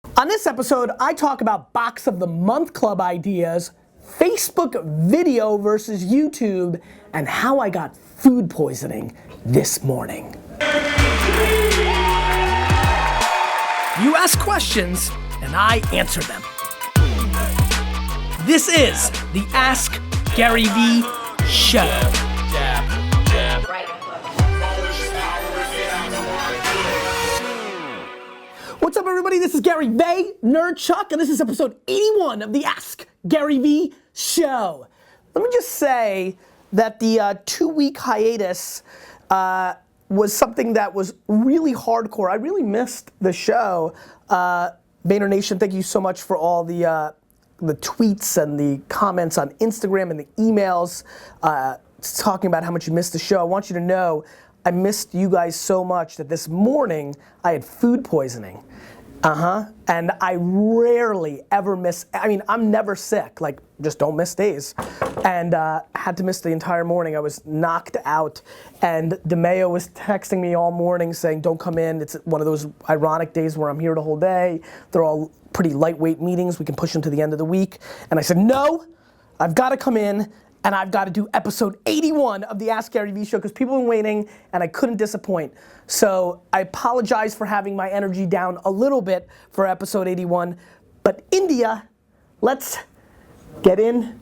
On this episode, I talk about Box of the Month Club ideas, Facebook video versus YouTube, and how I got food poisoning this morning. You ask questions, and I answer them. This is the Ask Gary V Show. What's up, everybody? This is Gary V, Nerd Chuck, and this is episode 81 of the Ask Gary V Show. Let me just say that the 2-week hiatus was something that was really hardcore. I really missed the show. Vayner Nation, thank you so much for all the tweets and the comments on Instagram and the emails talking about how much you missed the show. I want you to know I missed you guys so much that this morning I had food poisoning. And I rarely ever miss, I'm never sick, like just don't miss days. And had to miss the entire morning. I was knocked out, and DeMeo was texting me all morning saying, don't come in. It's one of those ironic days where I'm here the whole day. They're all pretty lightweight meetings. We can push them to the end of the week. And I said, no, I've got to come in. And I've got to do episode 81 of the Ask Gary V Show because people have been waiting and I couldn't disappoint. So I apologize for having my energy down a little bit for episode 81. But India, let's get in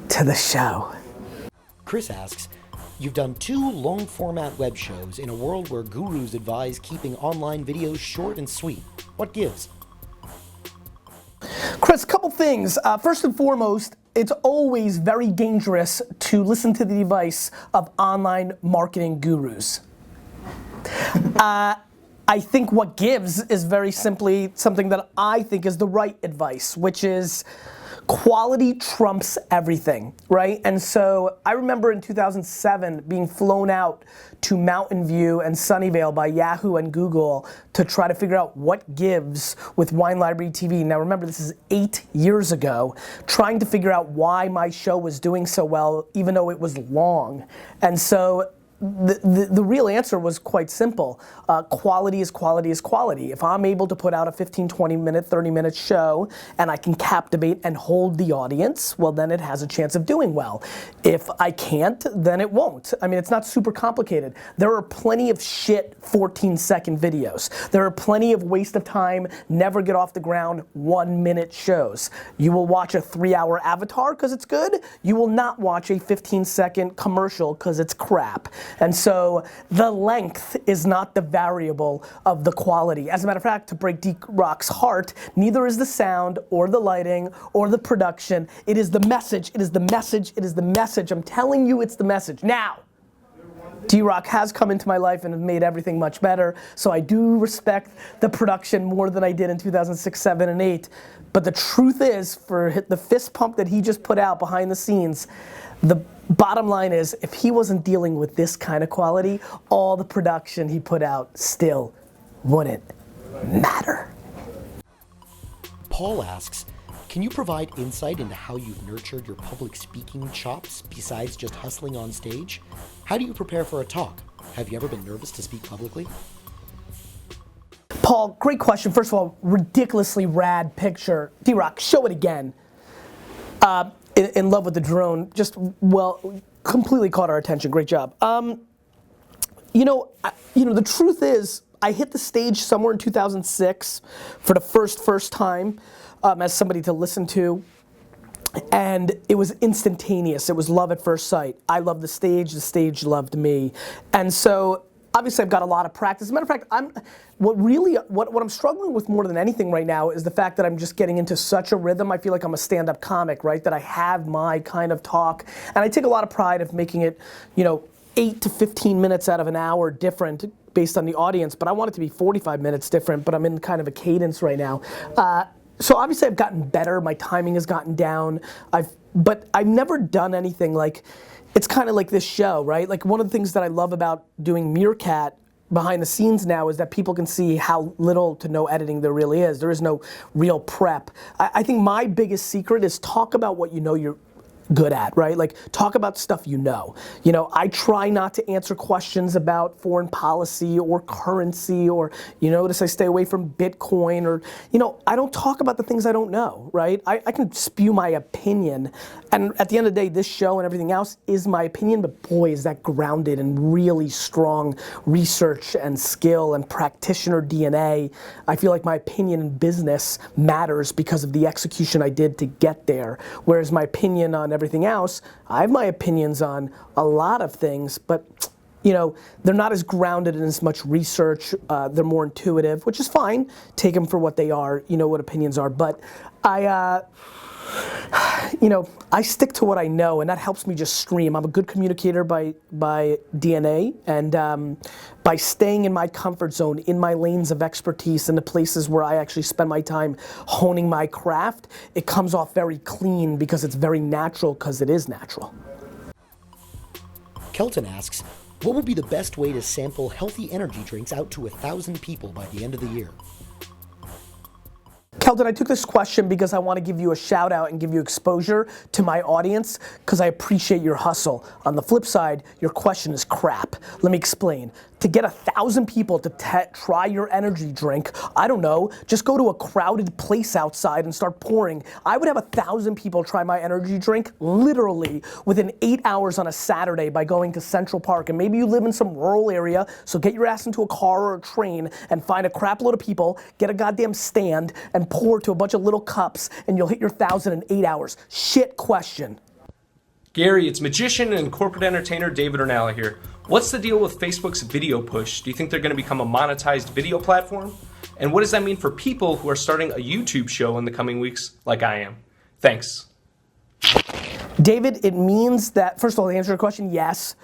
to the show. Chris asks, you've done 2 long format web shows in a world where gurus advise keeping online videos short and sweet. What gives? Chris, couple things. First and foremost, it's always very dangerous to listen to the advice of online marketing gurus. I think what gives is very simply something that I think is the right advice, which is quality trumps everything, right? And so I remember in 2007 being flown out to Mountain View and Sunnyvale by Yahoo and Google to try to figure out what gives with Wine Library TV. Now remember, this is 8 years ago, trying to figure out why my show was doing so well, even though it was long. And so the real answer was quite simple. Quality is quality is quality. If I'm able to put out a 15, 20 minute, 30 minute show and I can captivate and hold the audience, well then it has a chance of doing well. If I can't, then it won't. I mean, it's not super complicated. There are plenty of shit 14-second videos. There are plenty of waste of time, never get off the ground, 1-minute shows. You will watch a 3-hour Avatar because it's good. You will not watch a 15-second commercial because it's crap. And so the length is not the variable of the quality. As a matter of fact, to break D-Rock's heart, neither is the sound or the lighting or the production. It is the message, it is the message, it is the message. I'm telling you it's the message. Now, D-Rock has come into my life and have made everything much better, so I do respect the production more than I did in 2006, 7, and 8. But the truth is, for the fist pump that he just put out behind the scenes, the bottom line is, if he wasn't dealing with this kind of quality, all the production he put out still wouldn't matter. Paul asks, can you provide insight into how you've nurtured your public speaking chops besides just hustling on stage? How do you prepare for a talk? Have you ever been nervous to speak publicly? Paul, great question. First of all, ridiculously rad picture. D-Rock, show it again. In love with the drone, just, well, completely caught our attention, great job. The truth is, I hit the stage somewhere in 2006 for the first time as somebody to listen to, and it was instantaneous. It was love at first sight. I loved the stage loved me. And so, obviously I've got a lot of practice. As a matter of fact, what I'm struggling with more than anything right now is the fact that I'm just getting into such a rhythm. I feel like I'm a stand-up comic, right? That I have my kind of talk, and I take a lot of pride of making it, 8 to 15 minutes out of an hour different based on the audience, but I want it to be 45 minutes different, but I'm in kind of a cadence right now. So obviously I've gotten better, my timing has gotten down, but I've never done anything like, it's kind of like this show, right? Like one of the things that I love about doing Meerkat behind the scenes now is that people can see how little to no editing there really is. There is no real prep. I think my biggest secret is talk about what you know good at, right? Like, talk about stuff you know. You know, I try not to answer questions about foreign policy or currency, or, you notice I stay away from Bitcoin, or, you know, I don't talk about the things I don't know, right? I can spew my opinion, and at the end of the day, this show and everything else is my opinion, but boy, is that grounded in really strong research and skill and practitioner DNA. I feel like my opinion in business matters because of the execution I did to get there, whereas my opinion on everything else, I have my opinions on a lot of things, but you know, they're not as grounded in as much research. They're more intuitive, which is fine. Take them for what they are. You know what opinions are. But you know, I stick to what I know, and that helps me just stream. I'm a good communicator by DNA, and by staying in my comfort zone, in my lanes of expertise, in the places where I actually spend my time honing my craft, it comes off very clean because it's very natural, because it is natural. Kelton asks, what would be the best way to sample healthy energy drinks out to 1,000 people by the end of the year? Kelton, I took this question because I want to give you a shout out and give you exposure to my audience, because I appreciate your hustle. On the flip side, your question is crap. Let me explain. To get 1,000 people to try your energy drink, I don't know, just go to a crowded place outside and start pouring. I would have 1,000 people try my energy drink literally within 8 hours on a Saturday by going to Central Park. And maybe you live in some rural area, so get your ass into a car or a train and find a crap load of people, get a goddamn stand, and pour to a bunch of little cups, and you'll hit your 1,000 in 8 hours. Shit question. Gary, it's magician and corporate entertainer David Ornella here. What's the deal with Facebook's video push? Do you think they're going to become a monetized video platform? And what does that mean for people who are starting a YouTube show in the coming weeks, like I am? Thanks. David, it means that, first of all, to answer your question, yes.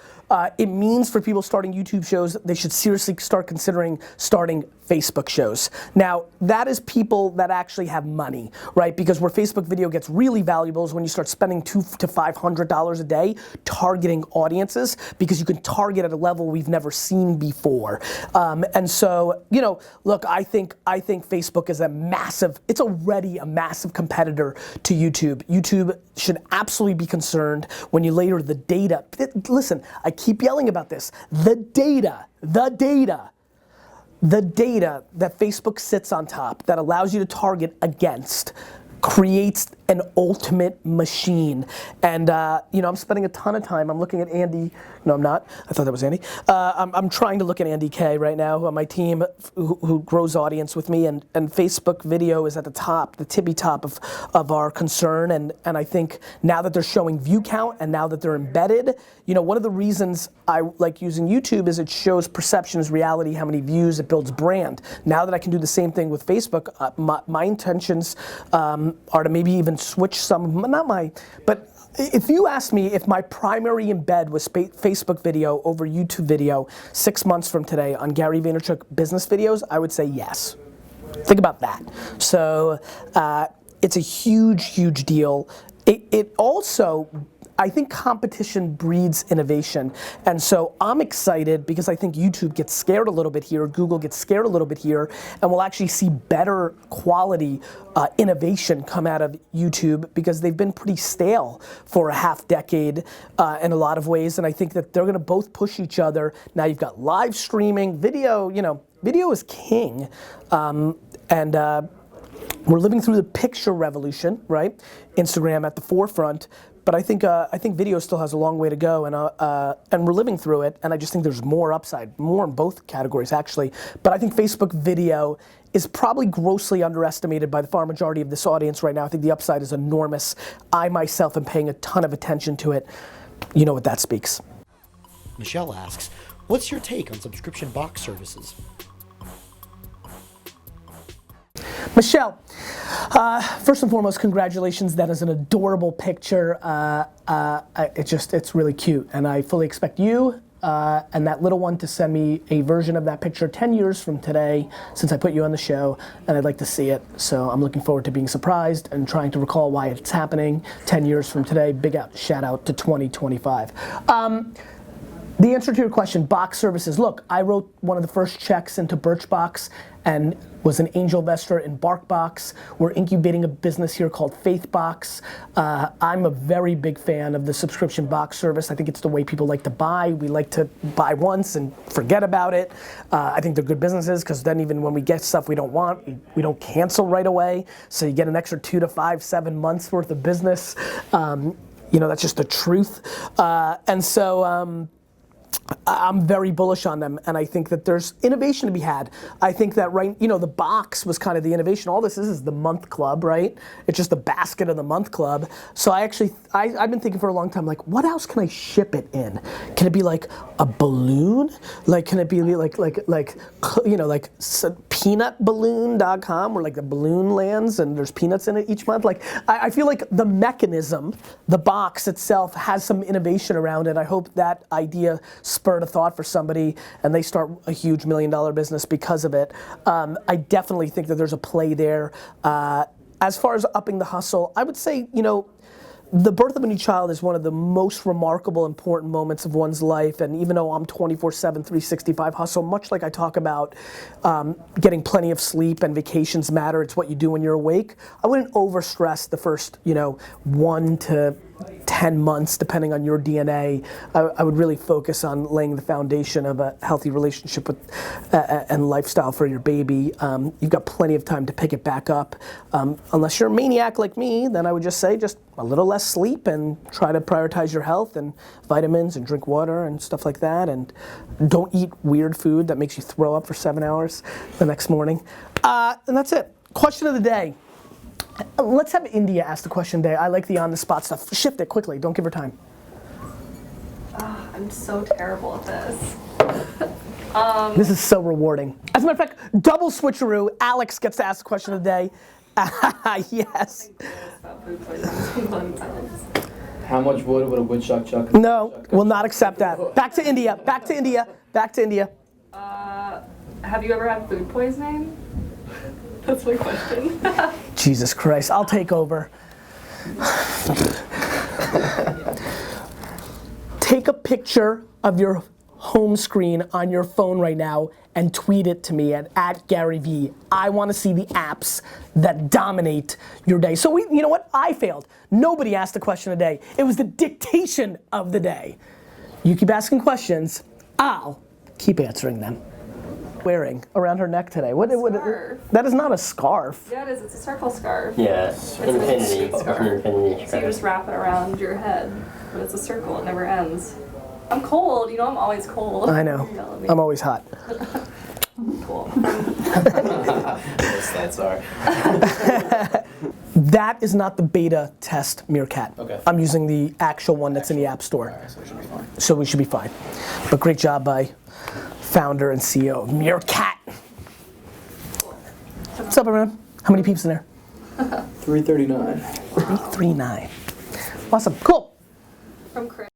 It means for people starting YouTube shows, they should seriously start considering starting Facebook shows. Now, that is people that actually have money, right? Because where Facebook video gets really valuable is when you start spending $200 to $500 a day targeting audiences, because you can target at a level we've never seen before. And so, you know, look, I think Facebook is it's already a massive competitor to YouTube. YouTube should absolutely be concerned when you layer the data. Listen, I keep yelling about this. The data that Facebook sits on top that allows you to target against creates an ultimate machine. And you know, I'm spending a ton of time, I'm looking at Andy, no I'm not, I thought that was Andy. I'm trying to look at Andy K right now, who on my team, who grows audience with me, and Facebook video is at the top, the tippy top of our concern, and I think now that they're showing view count and now that they're embedded, you know, one of the reasons I like using YouTube is it shows perception is reality, how many views, it builds brand. Now that I can do the same thing with Facebook, my intentions are to maybe even switch some, but if you ask me if my primary embed was Facebook video over YouTube video 6 months from today on Gary Vaynerchuk business videos, I would say yes. Think about that. So it's a huge, huge deal. It also, I think competition breeds innovation. And so I'm excited because I think YouTube gets scared a little bit here, Google gets scared a little bit here, and we'll actually see better quality innovation come out of YouTube, because they've been pretty stale for a half decade in a lot of ways, and I think that they're gonna both push each other. Now you've got live streaming, video, you know, video is king, and we're living through the picture revolution, right? Instagram at the forefront. But I think video still has a long way to go, and we're living through it, and I just think there's more upside, more in both categories actually. But I think Facebook video is probably grossly underestimated by the far majority of this audience right now. I think the upside is enormous. I myself am paying a ton of attention to it. You know what that speaks. Michelle asks, what's your take on subscription box services? Michelle, first and foremost, congratulations. That is an adorable picture. It's really cute, and I fully expect you and that little one to send me a version of that picture 10 years from today, since I put you on the show, and I'd like to see it. So I'm looking forward to being surprised and trying to recall why it's happening 10 years from today. Big shout out to 2025. The answer to your question, box services. Look, I wrote one of the first checks into Birchbox and was an angel investor in BarkBox. We're incubating a business here called FaithBox. I'm a very big fan of the subscription box service. I think it's the way people like to buy. We like to buy once and forget about it. I think they're good businesses because then even when we get stuff we don't want, we don't cancel right away. So you get an extra 2 to 5, 7 months worth of business. That's just the truth. And so I'm very bullish on them, and I think that there's innovation to be had. I think that the box was kind of the innovation. All this is the month club, right? It's just the basket of the month club. So I've been thinking for a long time, like, what else can I ship it in? Can it be like a balloon? Like, can it be like peanutballoon.com where like the balloon lands and there's peanuts in it each month? Like, I feel like the mechanism, the box itself has some innovation around it. I hope that idea spurred a thought for somebody and they start a huge $1 million business because of it. I definitely think that there's a play there. As far as upping the hustle, I would say, the birth of a new child is one of the most remarkable, important moments of one's life, and even though I'm 24/7, 365 hustle, much like I talk about getting plenty of sleep and vacations matter, it's what you do when you're awake, I wouldn't overstress the first 1 to 10 months, depending on your DNA. I would really focus on laying the foundation of a healthy relationship with and lifestyle for your baby. You've got plenty of time to pick it back up. Unless you're a maniac like me, then I would just say just a little less sleep and try to prioritize your health and vitamins and drink water and stuff like that. And don't eat weird food that makes you throw up for 7 hours the next morning. And that's it. Question of the day. Let's have India ask the question today. I like the on-the-spot stuff. Shift it quickly. Don't give her time. I'm so terrible at this. This is so rewarding. As a matter of fact, double switcheroo. Alex gets to ask the question of the day. Yes. How much wood would a woodchuck chuck? No, will not accept that. Back to India. Back to India. Back to India. Have you ever had food poisoning? That's my question. Jesus Christ, I'll take over. Take a picture of your home screen on your phone right now and tweet it to me at @GaryV. I want to see the apps that dominate your day. So you know what? I failed. Nobody asked the question of the day. It was the dictation of the day. You keep asking questions, I'll keep answering them. Wearing around her neck today? What? That is not a scarf. Yeah, it is. It's a circle scarf. Yes, It's an infinity. scarf. Infinity. So you just wrap it around your head, but it's a circle. It never ends. I'm cold. I'm always cold. I know. I'm always hot. Cool. Yes, that's our. That is not the beta test Meerkat. Okay. I'm using the actual one that's in the App Store. Alright, so we should be fine. So we should be fine. But great job by founder and CEO of Meerkat. What's up, everyone? How many peeps in there? 339. 339. Awesome. Cool. From Chris.